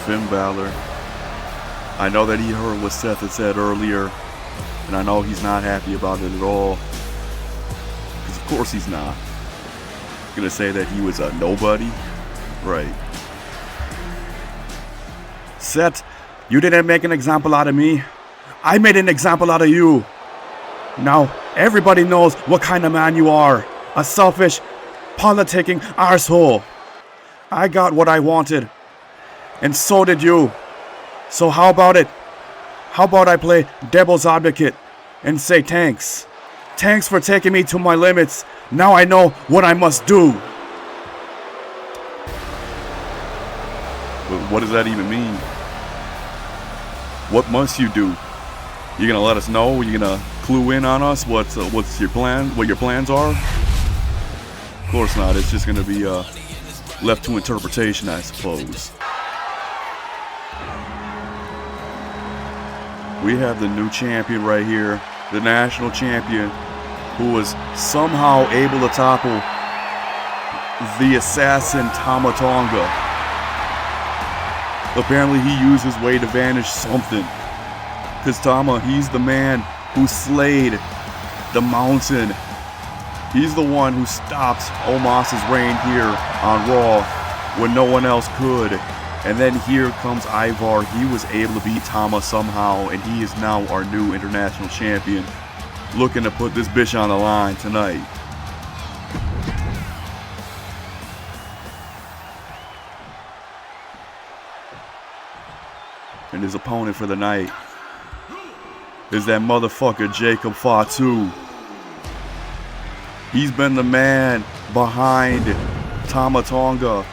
Finn Balor. I know that he heard what Seth had said earlier, and I know he's not happy about it at all. Because of course he's not. Gonna say that he was a nobody? Right. Seth, you didn't make an example out of me. I made an example out of you. Now, everybody knows what kind of man you are. A selfish, politicking arsehole. I got what I wanted. And so did you. So how about it? How about I play devil's advocate and say thanks? Thanks for taking me to my limits. Now I know what I must do. But what does that even mean? What must you do? You gonna let us know? You gonna clue in on us? What's your plan? What your plans are? Of course not. It's just gonna be left to interpretation, I suppose. We have the new champion right here, the national champion, who was somehow able to topple the assassin Tama Tonga. Apparently he used his weight to vanish something. Because Tama, he's the man who slayed the mountain. He's the one who stopped Omos's reign here on Raw when no one else could. And then here comes Ivar. He was able to beat Tama somehow, and he is now our new international champion. Looking to put this bitch on the line tonight. And his opponent for the night is that motherfucker Jacob Fatu. He's been the man behind Tama Tonga.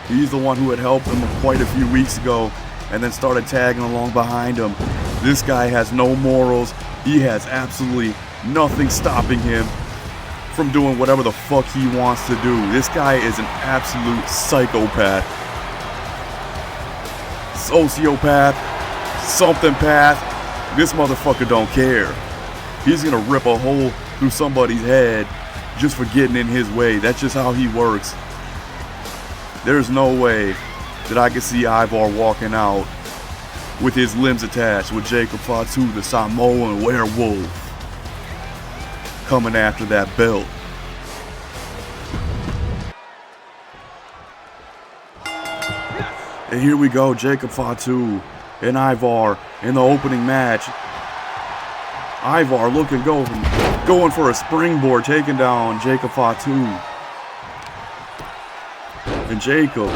He's the one who had helped him quite a few weeks ago and then started tagging along behind him. This guy has no morals. He has absolutely nothing stopping him from doing whatever the fuck he wants to do. This guy is an absolute psychopath. Sociopath. Something path. This motherfucker don't care. He's gonna rip a hole through somebody's head just for getting in his way. That's just how he works. There's no way that I can see Ivar walking out with his limbs attached with Jacob Fatu, the Samoan werewolf, coming after that belt. And here we go, Jacob Fatu and Ivar in the opening match. Ivar going for a springboard, taking down Jacob Fatu. And Jacob,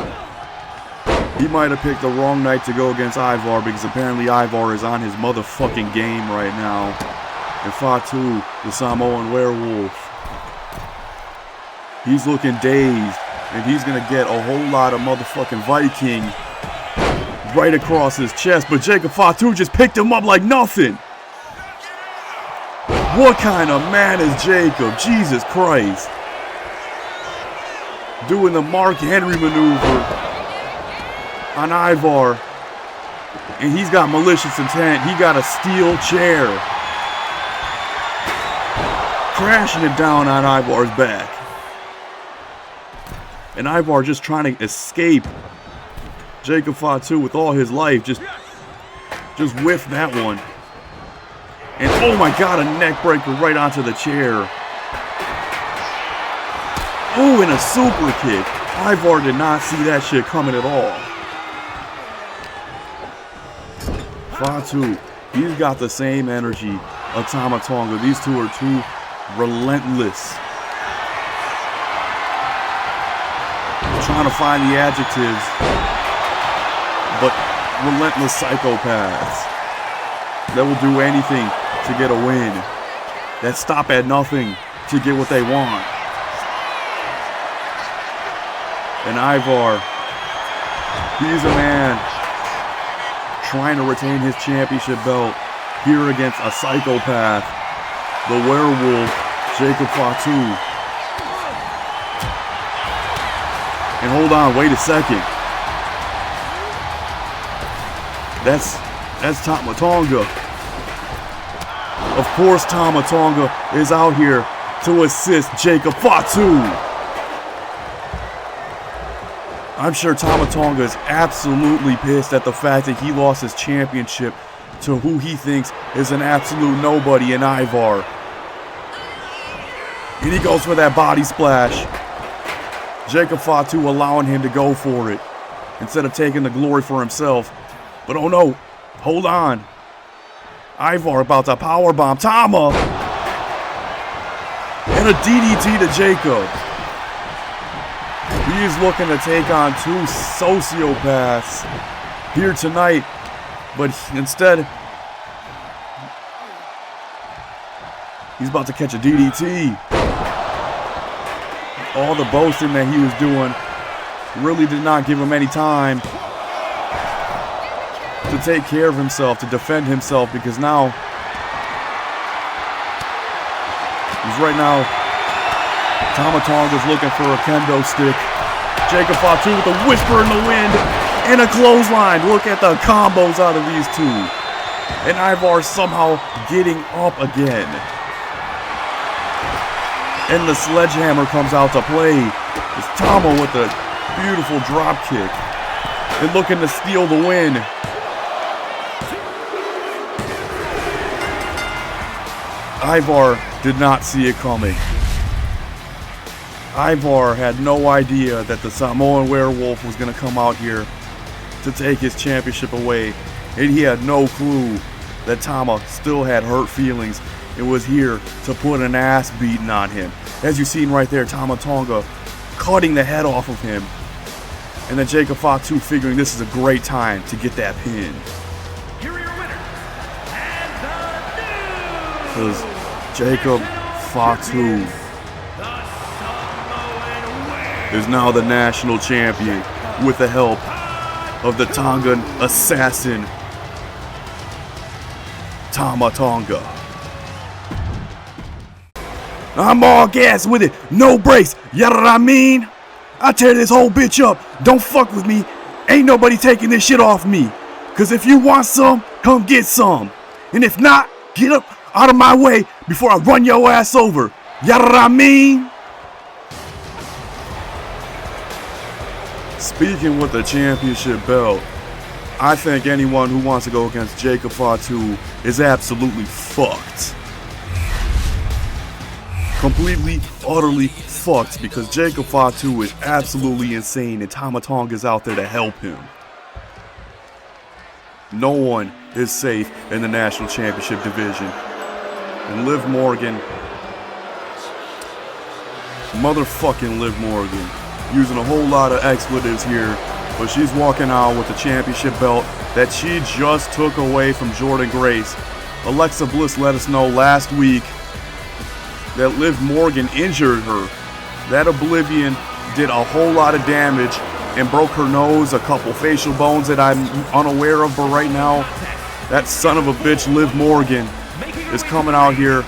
he might have picked the wrong night to go against Ivar because apparently Ivar is on his motherfucking game right now. And Fatu, the Samoan werewolf, he's looking dazed, and he's gonna get a whole lot of motherfucking Viking right across his chest. But Jacob Fatu just picked him up like nothing. What kind of man is Jacob? Jesus Christ. Doing the Mark Henry maneuver on Ivar. And he's got malicious intent. He got a steel chair. Crashing it down on Ivar's back. And Ivar just trying to escape Jacob Fatu with all his life. Just whiffed that one. And oh my god, a neck breaker right onto the chair. Oh, and a super kick. Ivar did not see that shit coming at all. Fatu, he's got the same energy of Tama Tonga. These two are too relentless. I'm trying to find the adjectives, but relentless psychopaths that will do anything to get a win, that stop at nothing to get what they want. And Ivar, he's a man trying to retain his championship belt here against a psychopath, the werewolf, Jacob Fatu. And hold on, wait a second. That's Tama Tonga. Of course Tama Tonga is out here to assist Jacob Fatu. I'm sure Tama Tonga is absolutely pissed at the fact that he lost his championship to who he thinks is an absolute nobody in Ivar. And he goes for that body splash. Jacob Fatu allowing him to go for it instead of taking the glory for himself. But oh no, hold on. Ivar about to powerbomb Tama. And a DDT to Jacob. He is looking to take on two sociopaths here tonight. But instead, he's about to catch a DDT. All the boasting that he was doing really did not give him any time to take care of himself, to defend himself, because now Tama Tonga's looking for a kendo stick. Jacob Fatu with a whisper in the wind and a clothesline. Look at the combos out of these two. And Ivar somehow getting up again. And the sledgehammer comes out to play. It's Tama with a beautiful drop kick. And looking to steal the win. Ivar did not see it coming. Ivar had no idea that the Samoan werewolf was going to come out here to take his championship away. And he had no clue that Tama still had hurt feelings and was here to put an ass beating on him. As you've seen right there, Tama Tonga cutting the head off of him. And then Jacob Fatu figuring this is a great time to get that pin. Here are your winners, and Because Jacob Fatu is now the national champion with the help of the Tongan assassin, Tama Tonga. I'm all gas with it, no brakes, you know what I mean? I tear this whole bitch up, don't fuck with me, ain't nobody taking this shit off me. Cause if you want some, come get some. And if not, get up out of my way before I run your ass over, you know what I mean? Speaking with the championship belt, I think anyone who wants to go against Jacob Fatu is absolutely fucked. Completely, utterly fucked, because Jacob Fatu is absolutely insane and Tama Tonga is out there to help him. No one is safe in the national championship division. And Liv Morgan, motherfucking Liv Morgan, using a whole lot of expletives here, but she's walking out with the championship belt that she just took away from Jordynne Grace. Alexa Bliss let us know last week that Liv Morgan injured her. That Oblivion did a whole lot of damage and broke her nose, a couple facial bones that I'm unaware of, but right now, that son of a bitch Liv Morgan is coming out here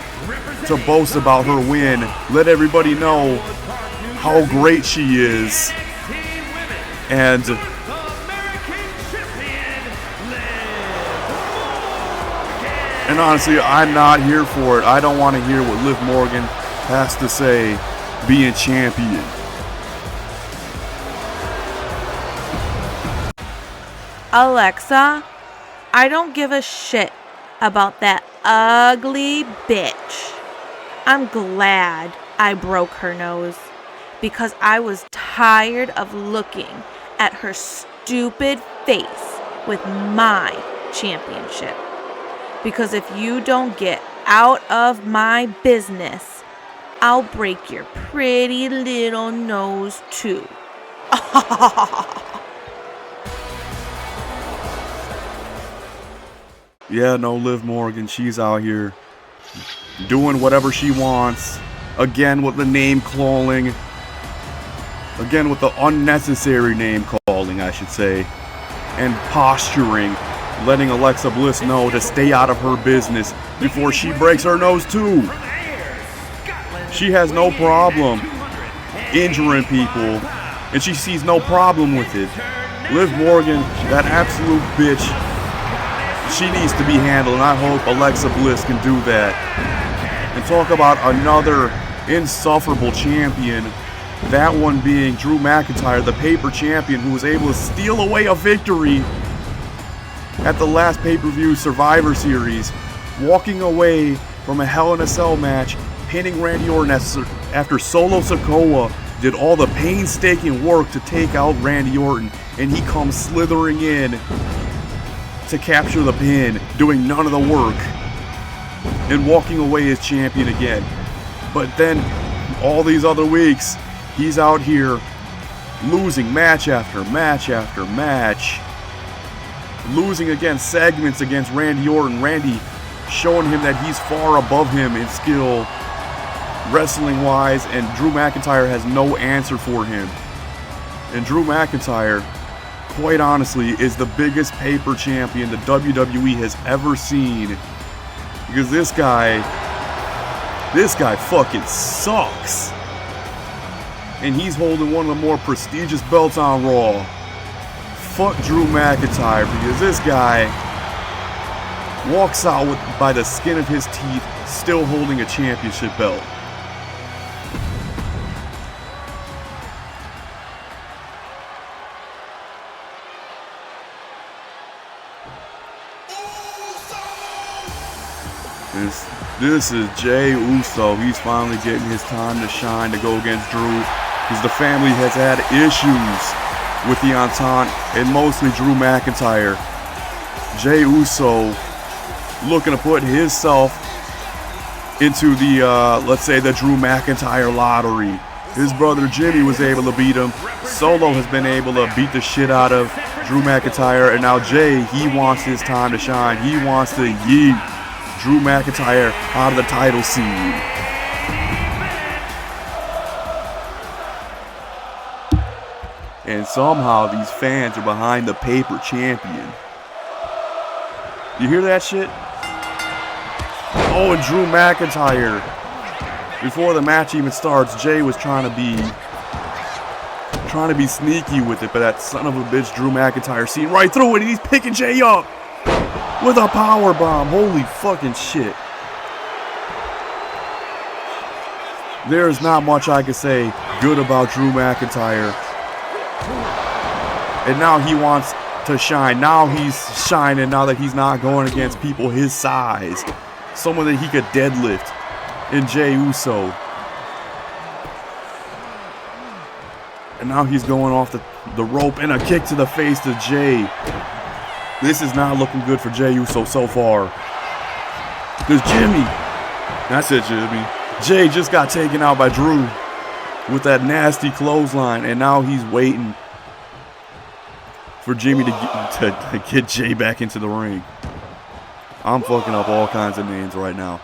to boast about her win. Let everybody know how great she is. And honestly, I'm not here for it. I don't want to hear what Liv Morgan has to say being champion. Alexa, I don't give a shit about that ugly bitch. I'm glad I broke her nose because I was tired of looking at her stupid face with my championship. Because if you don't get out of my business, I'll break your pretty little nose too. Yeah, no, Liv Morgan, she's out here doing whatever she wants. Again with the name calling. Again with the unnecessary name calling, I should say. And posturing, letting Alexa Bliss know to stay out of her business before she breaks her nose too. She has no problem injuring people, and she sees no problem with it. Liv Morgan, that absolute bitch, she needs to be handled, and I hope Alexa Bliss can do that. And talk about another insufferable champion. That one being Drew McIntyre, the paper champion, who was able to steal away a victory at the last pay-per-view Survivor Series, walking away from a Hell in a Cell match, pinning Randy Orton after Solo Sikoa did all the painstaking work to take out Randy Orton, and he comes slithering in to capture the pin, doing none of the work, and walking away as champion again. But then, all these other weeks, he's out here losing match after match after match, losing against segments against Randy Orton. Randy showing him that he's far above him in skill, wrestling wise, and Drew McIntyre has no answer for him. And Drew McIntyre, quite honestly, is the biggest paper champion the WWE has ever seen, because this guy fucking sucks. And he's holding one of the more prestigious belts on Raw. Fuck Drew McIntyre, because this guy walks out by the skin of his teeth, still holding a championship belt. This is Jey Uso. He's finally getting his time to shine to go against Drew, because the family has had issues with the Entente, and mostly Drew McIntyre. Jey Uso looking to put himself into the, let's say, the Drew McIntyre lottery. His brother Jimmy was able to beat him. Solo has been able to beat the shit out of Drew McIntyre, and now Jey, he wants his time to shine. He wants to yeet Drew McIntyre out of the title scene. And somehow these fans are behind the paper champion. You hear that shit? Oh, and Drew McIntyre. Before the match even starts, Jey was trying to be sneaky with it, but that son of a bitch Drew McIntyre seen right through it, and he's picking Jey up with a power bomb. Holy fucking shit. There's not much I can say good about Drew McIntyre. And now he wants to shine. Now he's shining now that he's not going against people his size. Someone that he could deadlift in Jey Uso. And now he's going off the rope, and a kick to the face to Jey. This is not looking good for Jey Uso so far. Because Jey just got taken out by Drew with that nasty clothesline, and now he's waiting for Jimmy to get Jey back into the ring. I'm fucking up all kinds of names right now.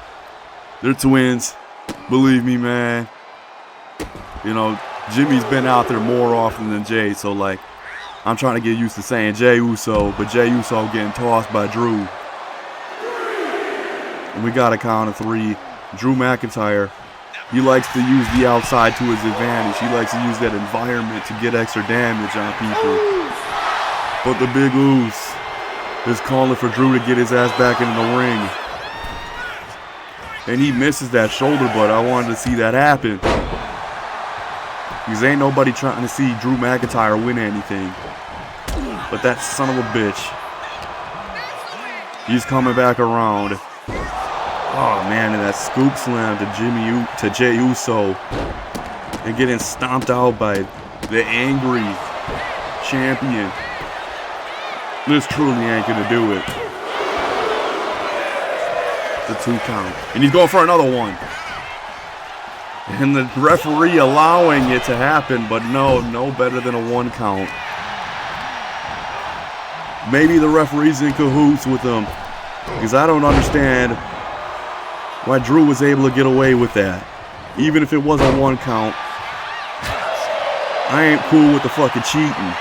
They're twins. Believe me, man. You know, Jimmy's been out there more often than Jey, so like, I'm trying to get used to saying Jey Uso, but Jey Uso getting tossed by Drew. And we got a count of 3. Drew McIntyre, he likes to use the outside to his advantage. He likes to use that environment to get extra damage on people. But the Big Oos is calling for Drew to get his ass back into the ring. And he misses that shoulder, but I wanted to see that happen. Because ain't nobody trying to see Drew McIntyre win anything. But that son of a bitch, he's coming back around. Oh man, and that scoop slam to Jey Uso, and getting stomped out by the angry champion. This truly ain't gonna do it. The 2 count, and he's going for another one. And the referee allowing it to happen, but no better than a 1 count. Maybe the referee's in cahoots with them, because I don't understand why Drew was able to get away with that. Even if it was a 1 count, I ain't cool with the fucking cheating.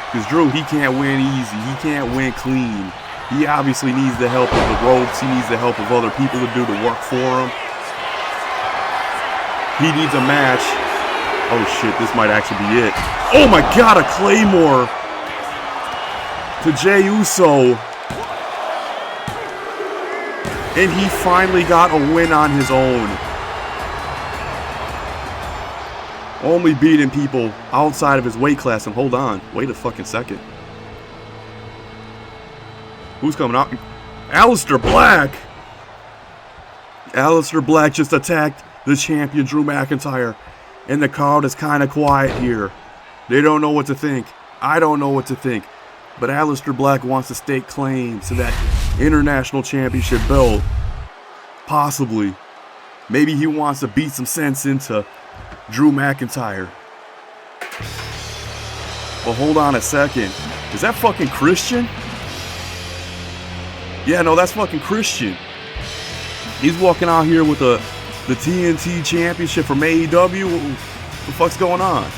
Because Drew, he can't win easy. He can't win clean. He obviously needs the help of the ropes. He needs the help of other people to do the work for him. He needs a match. Oh shit, this might actually be it. Oh my god, a Claymore to Jey Uso. And he finally got a win on his own. Only beating people outside of his weight class. And hold on, wait a fucking second. Who's coming out? Aleister Black! Aleister Black just attacked the champion Drew McIntyre. And the crowd is kind of quiet here. They don't know what to think. I don't know what to think. But Aleister Black wants to stake claim to that international championship belt. Possibly. Maybe he wants to beat some sense into Drew McIntyre. But hold on a second. Is that fucking Christian? Yeah, no, that's fucking Christian. He's walking out here with the TNT championship from AEW. What the fuck's going on?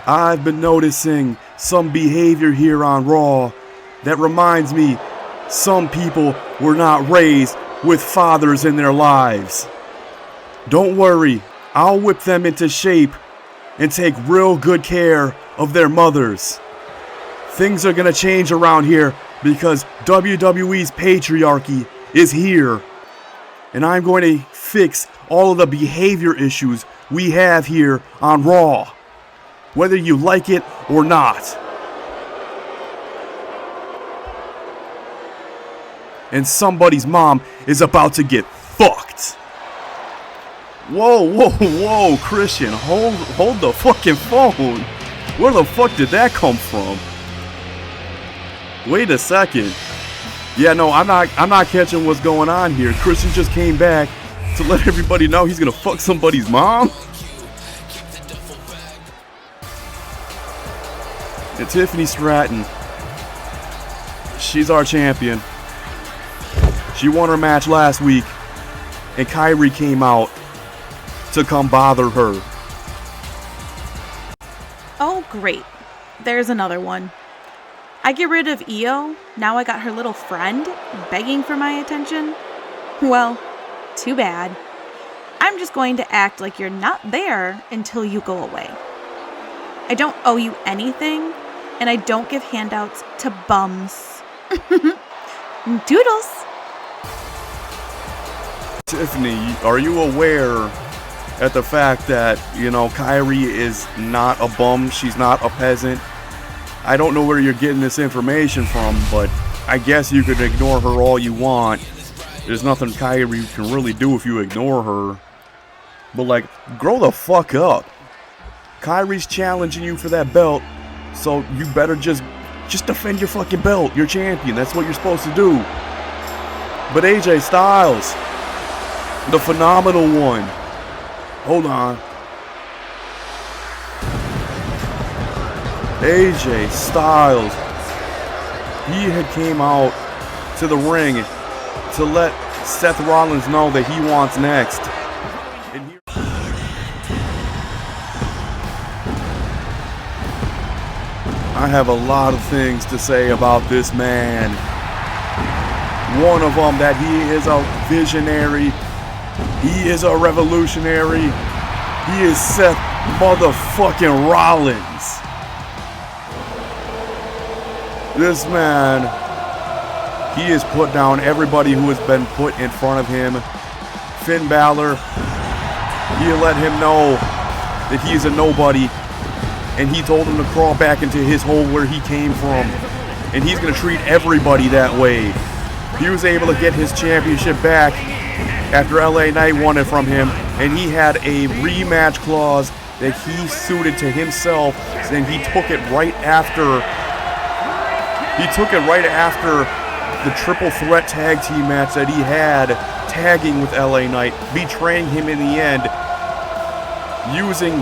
I've been noticing some behavior here on Raw that reminds me some people were not raised with fathers in their lives. Don't worry, I'll whip them into shape and take real good care of their mothers. Things are gonna change around here because WWE's patriarchy is here. And I'm going to fix all of the behavior issues we have here on Raw, whether you like it or not. And somebody's mom is about to get fucked. Whoa, whoa, whoa, Christian, hold the fucking phone. Where the fuck did that come from? Wait a second. Yeah, no, I'm not catching what's going on here. Christian just came back to let everybody know he's gonna fuck somebody's mom. And Tiffany Stratton, she's our champion. She won her match last week, and Kyrie came out to come bother her. Oh, great. There's another one. I get rid of Io, now I got her little friend begging for my attention? Well, too bad. I'm just going to act like you're not there until you go away. I don't owe you anything, and I don't give handouts to bums. Doodles! Tiffany, are you aware at the fact that, Kyrie is not a bum, she's not a peasant? I don't know where you're getting this information from, but I guess you could ignore her all you want. There's nothing Kyrie can really do if you ignore her. But grow the fuck up. Kyrie's challenging you for that belt, so you better just defend your fucking belt. You're champion, that's what you're supposed to do. But AJ Styles, the phenomenal one. Hold on. AJ Styles, he had came out to the ring to let Seth Rollins know that he wants next. And I have a lot of things to say about this man. One of them, that he is a visionary, he is a revolutionary, he is Seth motherfucking Rollins. This man, he has put down everybody who has been put in front of him. Finn Balor, he let him know that he is a nobody, and he told him to crawl back into his hole where he came from, and he's going to treat everybody that way. He was able to get his championship back after LA Knight won it from him, and he had a rematch clause that he suited to himself, and he took it right after the triple threat tag team match that he had, tagging with LA Knight, betraying him in the end, using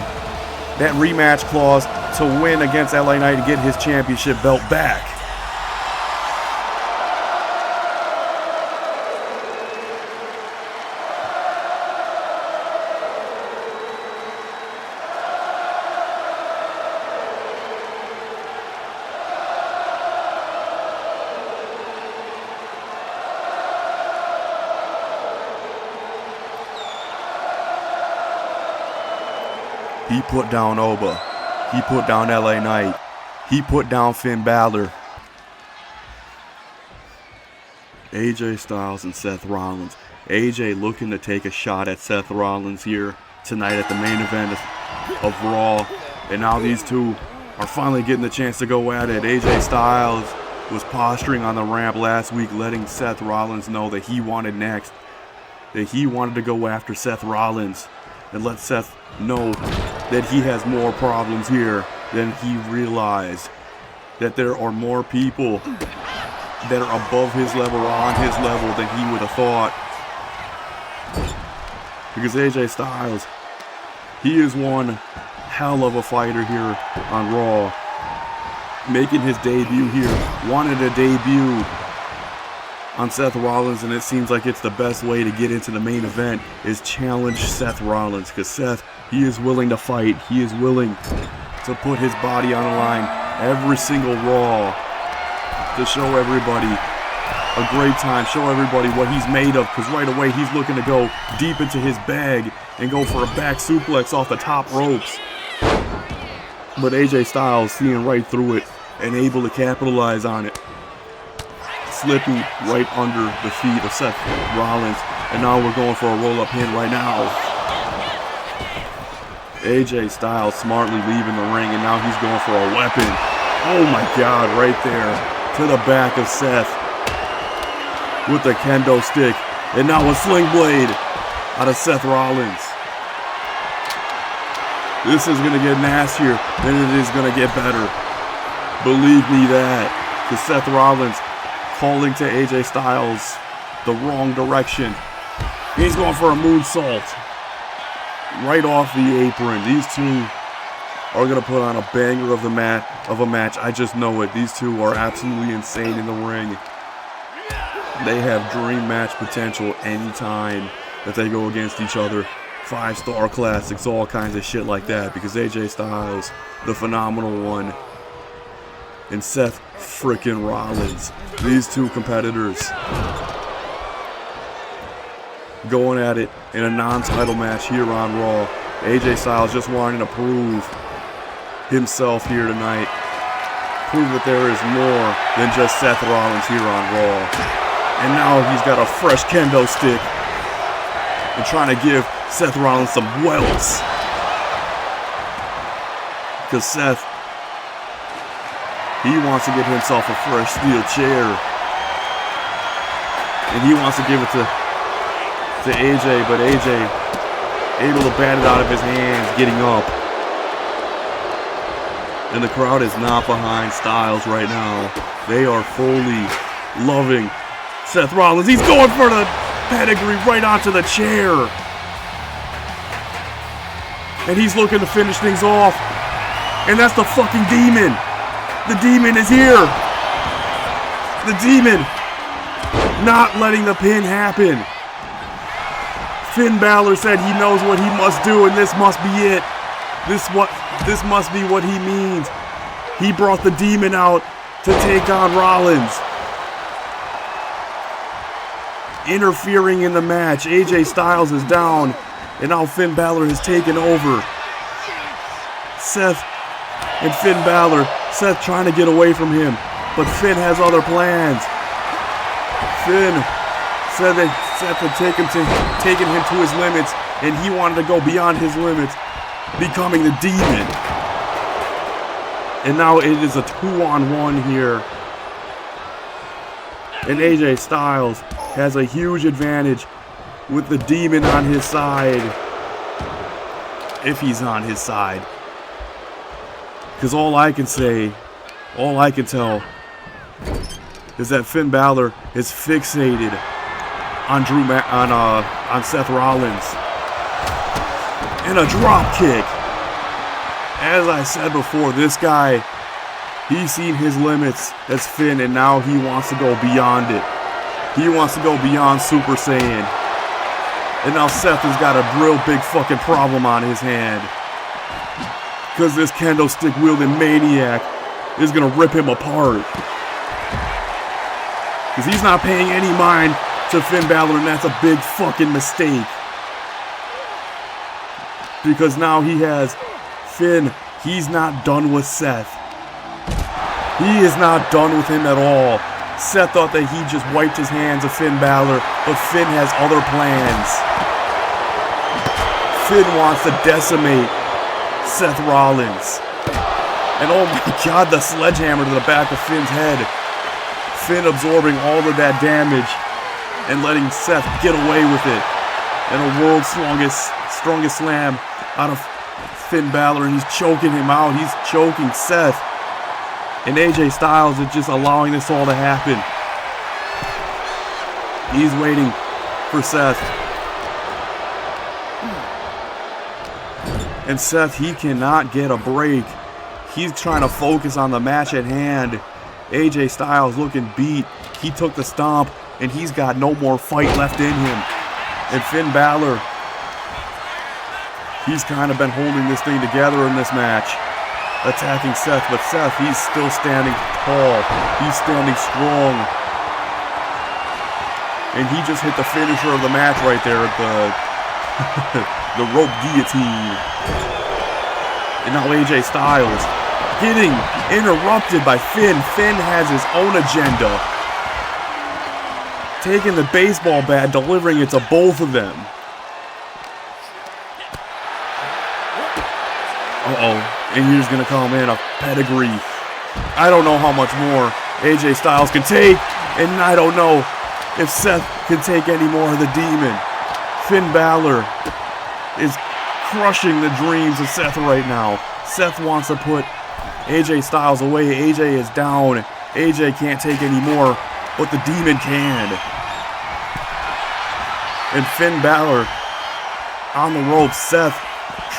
that rematch clause to win against LA Knight and get his championship belt back. He put down Oba. He put down LA Knight. He put down Finn Balor. AJ Styles and Seth Rollins. AJ looking to take a shot at Seth Rollins here. tonight at the main event of Raw. And now these two are finally getting the chance to go at it. AJ Styles was posturing on the ramp last week, letting Seth Rollins know that he wanted next. That he wanted to go after Seth Rollins and let Seth know that he has more problems here than he realized. That there are more people that are above his level or on his level than he would have thought. Because AJ Styles, he is one hell of a fighter here on Raw. Making his debut here. Wanted a debut on Seth Rollins, and it seems like it's the best way to get into the main event is challenge Seth Rollins. Because Seth, he is willing to fight. He is willing to put his body on the line every single Raw to show everybody a great time, show everybody what he's made of, because right away he's looking to go deep into his bag and go for a back suplex off the top ropes. But AJ Styles seeing right through it and able to capitalize on it. Slipping right under the feet of Seth Rollins. And now we're going for a roll-up pin right now. AJ Styles smartly leaving the ring, and now he's going for a weapon. Oh my God, right there to the back of Seth with the kendo stick. And now a sling blade out of Seth Rollins. This is going to get nastier than it is going to get better. Believe me that. Because Seth Rollins calling to AJ Styles the wrong direction. He's going for a moonsault right off the apron. These two are going to put on a banger of a match. I just know it. These two are absolutely insane in the ring. They have dream match potential anytime that they go against each other. 5-star classics, all kinds of shit like that. Because AJ Styles, the phenomenal one, and Seth frickin' Rollins, these two competitors going at it in a non-title match here on Raw. AJ Styles just wanting to prove himself here tonight. Prove that there is more than just Seth Rollins here on Raw. And now he's got a fresh kendo stick and trying to give Seth Rollins some welts. Because Seth, he wants to get himself a fresh steel chair. And he wants to give it to AJ, but AJ able to bat it out of his hands, getting up. And the crowd is not behind Styles right now. They are fully loving Seth Rollins. He's going for the pedigree right onto the chair. And he's looking to finish things off. And that's the fucking demon. The demon is here. The demon not letting the pin happen. Finn Balor said he knows what he must do, and this must be it. This must be what he means. He brought the demon out to take on Rollins. Interfering in the match. AJ Styles is down, and now Finn Balor has taken over. Seth and Finn Balor. Seth trying to get away from him, but Finn has other plans. Finn said that Seth had taken him to his limits, and he wanted to go beyond his limits, becoming the demon. And now it is a 2-on-1 here. And AJ Styles has a huge advantage with the demon on his side. If he's on his side. Because all I can tell is that Finn Balor is fixated on on Seth Rollins. And a drop kick. As I said before, this guy, he's seen his limits as Finn, and now he wants to go beyond it. He wants to go beyond Super Saiyan. And now Seth has got a real big fucking problem on his hand. Because this kendo stick wielding maniac is going to rip him apart. Because he's not paying any mind to Finn Balor, and that's a big fucking mistake. Because now he has Finn. He's not done with Seth. He is not done with him at all. Seth thought that he just wiped his hands of Finn Balor, but Finn has other plans. Finn wants to decimate Seth Rollins. And oh my God, the sledgehammer to the back of Finn's head. Finn absorbing all of that damage and letting Seth get away with it. And a world's strongest slam out of Finn Balor, and he's choking him out. He's choking Seth. And AJ Styles is just allowing this all to happen. He's waiting for Seth. And Seth, he cannot get a break. He's trying to focus on the match at hand. AJ Styles looking beat. He took the stomp, and he's got no more fight left in him. And Finn Balor, he's kind of been holding this thing together in this match, attacking Seth. But Seth, he's still standing tall. He's standing strong. And he just hit the finisher of the match right there at the rope guillotine. And now AJ Styles getting interrupted by Finn. Finn has his own agenda. Taking the baseball bat, delivering it to both of them. And here's going to come in a pedigree. I don't know how much more AJ Styles can take. And I don't know if Seth can take any more of the demon. Finn Balor is crushing the dreams of Seth right now. Seth wants to put AJ Styles away. AJ is down. AJ can't take any more, but the demon can. And Finn Balor on the ropes. Seth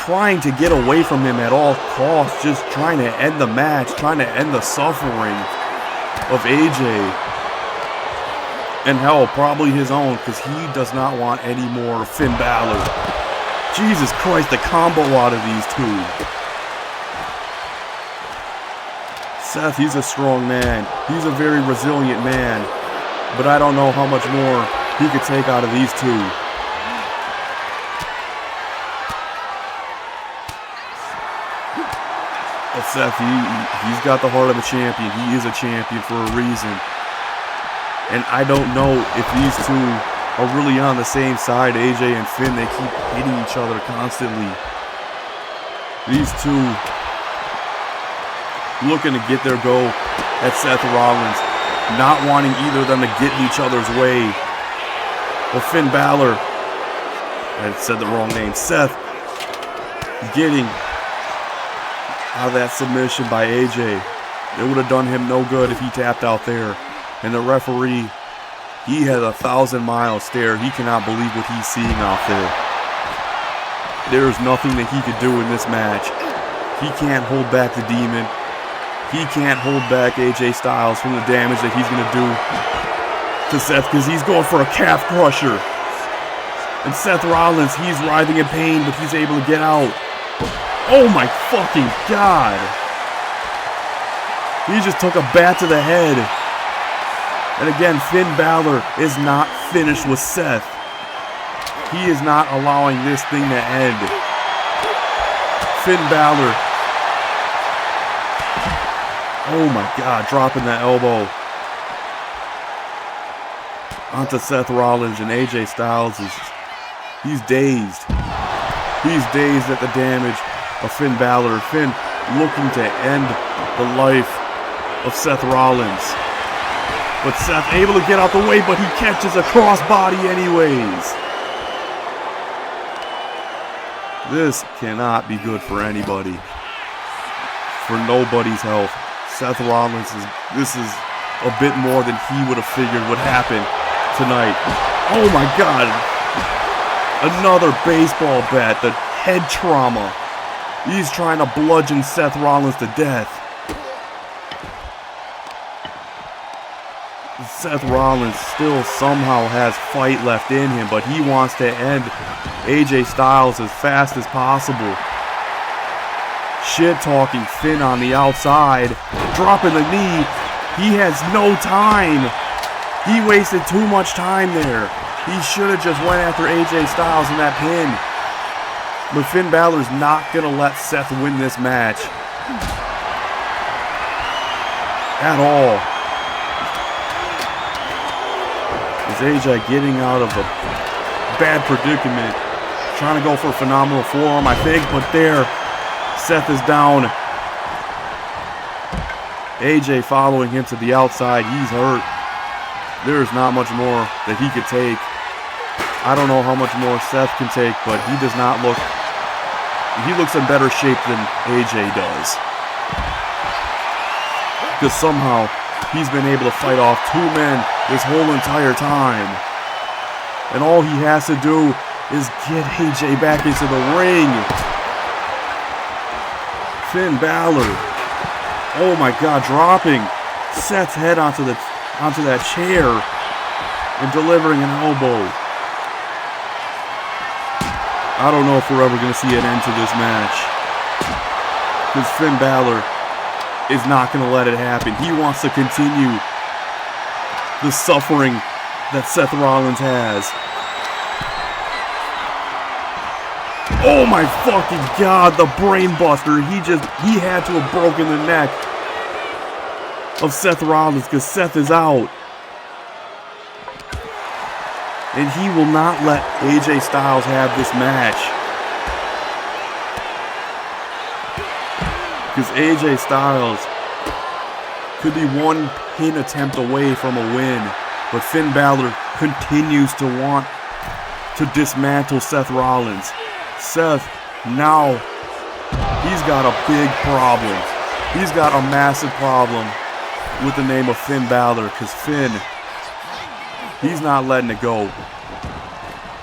trying to get away from him at all costs, just trying to end the match, trying to end the suffering of AJ. And hell, probably his own, because he does not want any more of Finn Balor. Jesus Christ, the combo out of these two. Seth, he's a strong man. He's a very resilient man. But I don't know how much more he could take out of these two. But Seth, he's got the heart of a champion. He is a champion for a reason. And I don't know if these two are really on the same side. AJ and Finn, they keep hitting each other constantly. These two looking to get their go at Seth Rollins, not wanting either of them to get in each other's way. Well, Finn Balor, I said the wrong name, Seth, getting out of that submission by AJ. It would have done him no good if he tapped out there. And the referee, he had a 1,000-mile stare. He cannot believe what he's seeing out there. There's nothing that he could do in this match. He can't hold back the demon. He can't hold back AJ Styles from the damage that he's going to do to Seth, because he's going for a calf crusher. And Seth Rollins, he's writhing in pain, but he's able to get out. Oh my fucking God. He just took a bat to the head. And again, Finn Balor is not finished with Seth. He is not allowing this thing to end. Finn Balor. Oh my God, dropping that elbow onto Seth Rollins, and AJ Styles he's dazed. He's dazed at the damage of Finn Balor. Finn looking to end the life of Seth Rollins. But Seth able to get out the way, but he catches a crossbody anyways. This cannot be good for anybody. For nobody's health. Seth Rollins this is a bit more than he would have figured would happen tonight. Oh my God. Another baseball bat. The head trauma. He's trying to bludgeon Seth Rollins to death. Seth Rollins still somehow has fight left in him, but he wants to end AJ Styles as fast as possible. Shit-talking Finn on the outside, dropping the knee. He has no time. He wasted too much time there. He should have just went after AJ Styles in that pin. But Finn Balor's not going to let Seth win this match. At all. Is AJ getting out of a bad predicament Trying to go for a phenomenal forearm, I think, but there, Seth is down. AJ following him to the outside. He's hurt. There's not much more that he could take. I don't know how much more Seth can take, but he does not look... He looks in better shape than AJ does. Because somehow, he's been able to fight off 2 men this whole entire time. And all he has to do is get AJ back into the ring. Finn Balor. Oh my God, dropping Seth's head onto that chair and delivering an elbow. I don't know if we're ever going to see an end to this match. Because Finn Balor is not going to let it happen. He wants to continue the suffering that Seth Rollins has. Oh my fucking God, the brain buster. He had to have broken the neck of Seth Rollins because Seth is out. And he will not let AJ Styles have this match. Because AJ Styles could be one pin attempt away from a win. But Finn Balor continues to want to dismantle Seth Rollins. Seth, now, he's got a big problem. He's got a massive problem with the name of Finn Balor. Because Finn, he's not letting it go.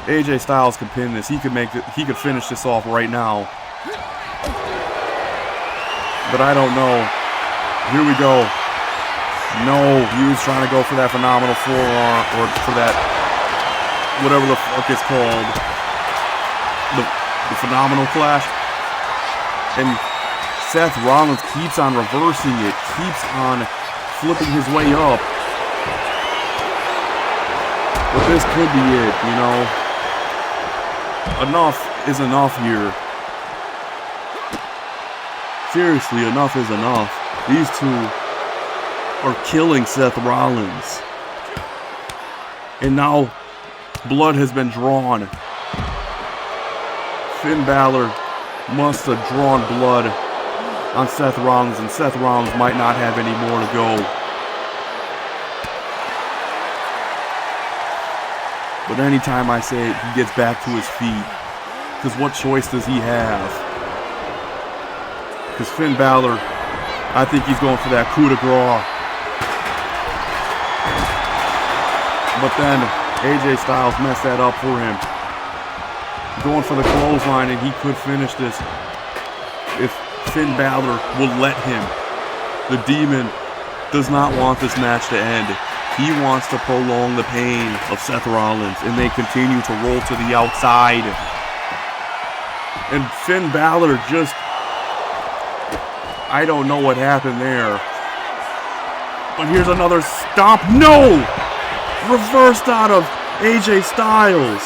AJ Styles could pin this. He could finish this off right now. But I don't know. Here we go. No, he was trying to go for that phenomenal forearm, or for that, whatever the fuck it's called. The phenomenal clash. And Seth Rollins keeps on reversing it. Keeps on flipping his way up. But this could be it, you know. Enough is enough here. Seriously, enough is enough. These two are killing Seth Rollins. And now, blood has been drawn. Finn Balor must have drawn blood on Seth Rollins, and Seth Rollins might not have any more to go. But anytime I say it, he gets back to his feet. Because what choice does he have? Because Finn Balor, I think he's going for that coup de grace. But then AJ Styles messed that up for him. Going for the clothesline, and he could finish this if Finn Balor will let him. The Demon does not want this match to end. He wants to prolong the pain of Seth Rollins, and they continue to roll to the outside. And Finn Balor just... I don't know what happened there. But here's another stomp. No! Reversed out of AJ Styles.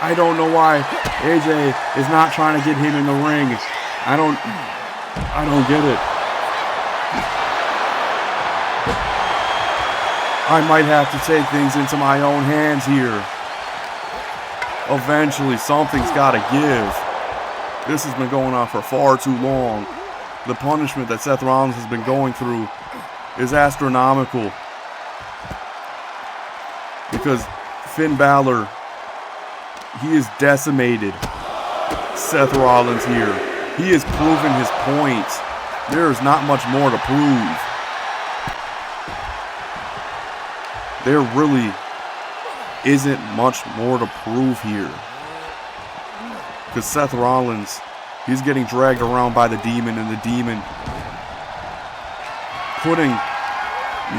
I don't know why AJ is not trying to get him in the ring. I don't get it. I might have to take things into my own hands here. Eventually, something's got to give. This has been going on for far too long. The punishment that Seth Rollins has been going through is astronomical. Because Finn Balor, he has decimated Seth Rollins here. He has proven his point. There is not much more to prove. There really isn't much more to prove here. Because Seth Rollins, he's getting dragged around by the Demon, and the Demon putting...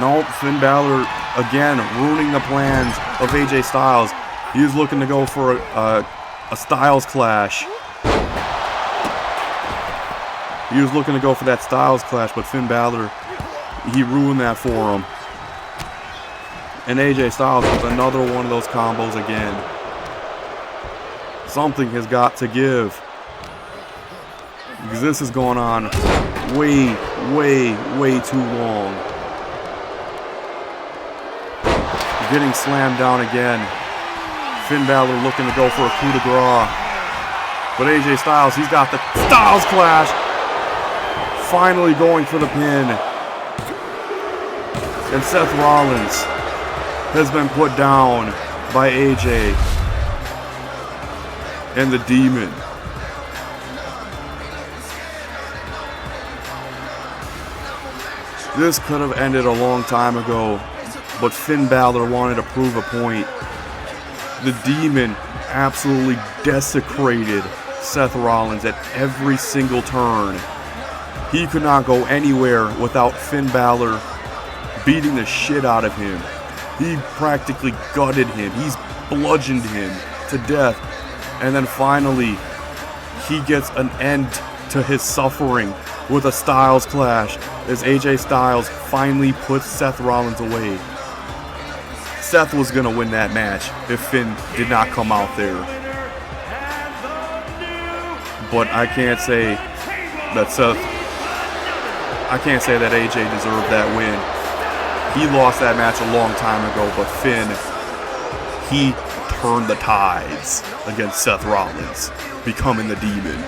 No, Finn Balor, again, ruining the plans of AJ Styles. He is looking to go for a Styles clash. He was looking to go for that Styles clash, but Finn Balor, he ruined that for him. And AJ Styles with another one of those combos again. Something has got to give. Because this is going on way, way, way too long. getting slammed down again. Finn Balor looking to go for a coup de grace. But AJ Styles, he's got the Styles Clash. Finally going for the pin. And Seth Rollins has been put down by AJ and the Demon. This could have ended a long time ago, but Finn Balor wanted to prove a point. The Demon absolutely desecrated Seth Rollins at every single turn. He could not go anywhere without Finn Balor beating the shit out of him. He practically gutted him. He's bludgeoned him to death. And then finally, he gets an end to his suffering with a Styles Clash as AJ Styles finally puts Seth Rollins away. Seth was going to win that match if Finn did not come out there. But I can't say that AJ deserved that win. He lost that match a long time ago, but Finn, he turned the tides against Seth Rollins, becoming the Demon.